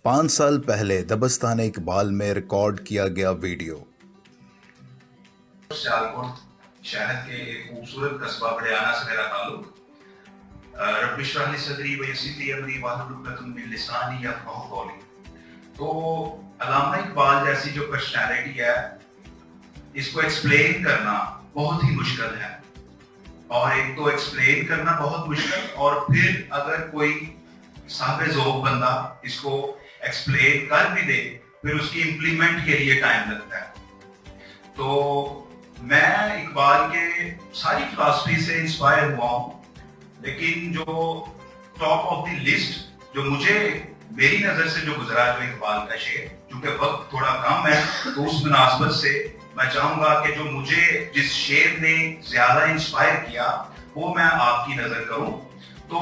5 साल पहले दबस्तान इकबाल में रिकॉर्ड किया गया वीडियो। सियालकोट शहर के एक खूबसूरत कस्बा बड़ियाना से मेरा ताल्लुक। रब्बि इश्रह ली सदरी व यस्सिर ली अमरी वाहलुल उक़दतम मिन लिसानी यफ़क़हू क़ौली। तो अल्लामा इकबाल जैसी जो पर्सनैलिटी है, इसको एक्सप्लेन करना बहुत ही मुश्किल है। और एक तो एक्सप्लेन करना बहुत मुश्किल, और फिर अगर कोई साहिब ज़ौक़ बंदा इसको एक्सप्लेन कर भी दे, फिर उसकी इम्प्लीमेंट के लिए टाइम लगता है। तो मैं इकबाल के सारी फिलॉसफी से इंस्पायर हुआ हूँ, लेकिन जो टॉप ऑफ द लिस्ट जो मुझे मेरी नजर से जो गुजरा, जो इकबाल का शेर, क्योंकि वक्त थोड़ा कम है, तो उस मुनासबत से मैं चाहूंगा कि जो मुझे जिस शेर ने ज्यादा इंस्पायर किया वो मैं आपकी नजर करूं। तो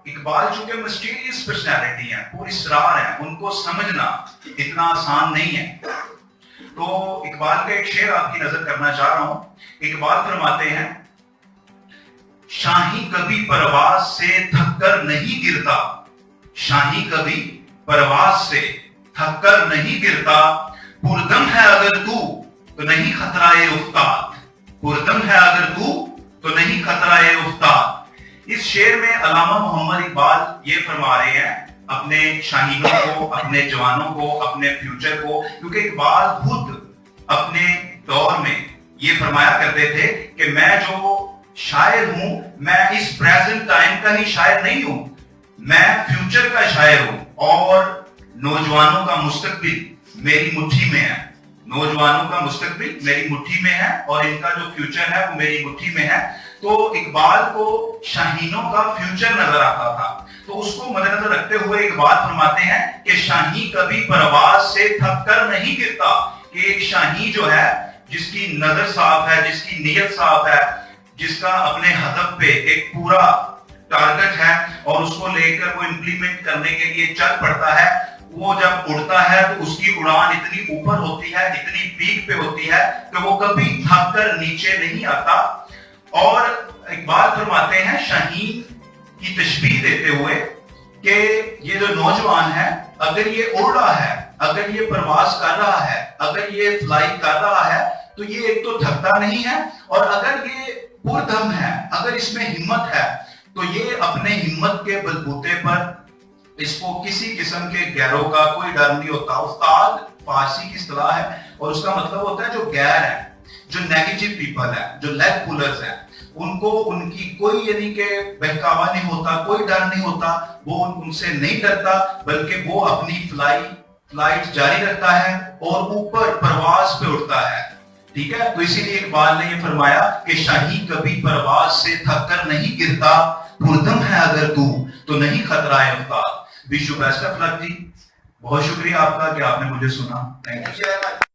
इकबाल चूंकि मिस्टीरियस पर्सनैलिटी है, पूरी इसरार है, उनको समझना इतना आसान नहीं है। तो इकबाल का एक शेर आपकी नजर करना चाह रहा हूं। इकबाल फरमाते हैं, शाही कभी परवाज से थककर नहीं गिरता, शाही कभी परवाज से थककर नहीं गिरता, पुरदम है अगर तू तो नहीं खतराए उस्ताद, पुरदम है अगर तू तो नहीं खतराए उस्ताद। इस शेर में अल्लामा मोहम्मद इकबाल ये फरमा रहे हैं अपने शाहीनों को, अपने जवानों को, अपने फ्यूचर को, क्योंकि इकबाल खुद अपने दौर में ये फरमाया करते थे कि मैं जो शायर हूं, मैं इस प्रेजेंट टाइम का ही शायर नहीं हूं, मैं फ्यूचर का शायर हूं, और नौजवानों का मुस्तकबिल मेरी मुट्ठी में है, नौजवानों का मुस्तकबिल मेरी मुट्ठी में है, और इनका जो फ्यूचर है वो मेरी मुट्ठी में है। तो इकबाल को शाहीनों का फ्यूचर नजर आता था, तो उसको मद्देनजर रखते हुए इकबाल फरमाते हैं कि शाही कभी परवाज से थककर नहीं गिरता, कि एक शाही जो है, जिसकी नजर साफ है, जिसकी नीयत साफ है, जिसका अपने हदफ पे एक पूरा टारगेट है और उसको लेकर वो इंप्लीमेंट करने के लिए चल पड़ता है, वो जब उड़ता है तो उसकी उड़ान इतनी ऊपर होती है, इतनी पीक पे होती है कि वो कभी थक कर नीचे नहीं आता। और इकबाल फरमाते हैं शाहीन की तशबीह देते हुए कि ये जो नौजवान है, अगर ये उड़ रहा है, अगर ये परवाज कर रहा है, अगर ये फ्लाई कर रहा है, तो ये एक तो थकता नहीं है, और अगर ये पुरदम है, अगर इसमें हिम्मत है, तो ये अपने हिम्मत के बलबूते पर इसको किसी किस्म के गैरों का कोई डर नहीं होता। उस्ताद फारसी की इस्तिलाह है, और उसका मतलब होता है जो गैर है, जो नेगेटिव पीपल है, जो लेग पुलर्स है, उनको उनकी कोई यानी कि बहकावा नहीं होता, कोई डर नहीं होता, वो उनसे नहीं डरता, बल्कि वो अपनी फ्लाइट जारी रखता है और ऊपर परवाज पे उड़ता है। ठीक है, तो इसीलिए इकबाल ने ये फरमाया कि शाही कभी परवाज से थककर नहीं गिरता, पुरदम है अगर तू तो नहीं खतराए उस्ताद। Wish you best of luck जी, बहुत शुक्रिया आपका कि आपने मुझे सुना। Thank you.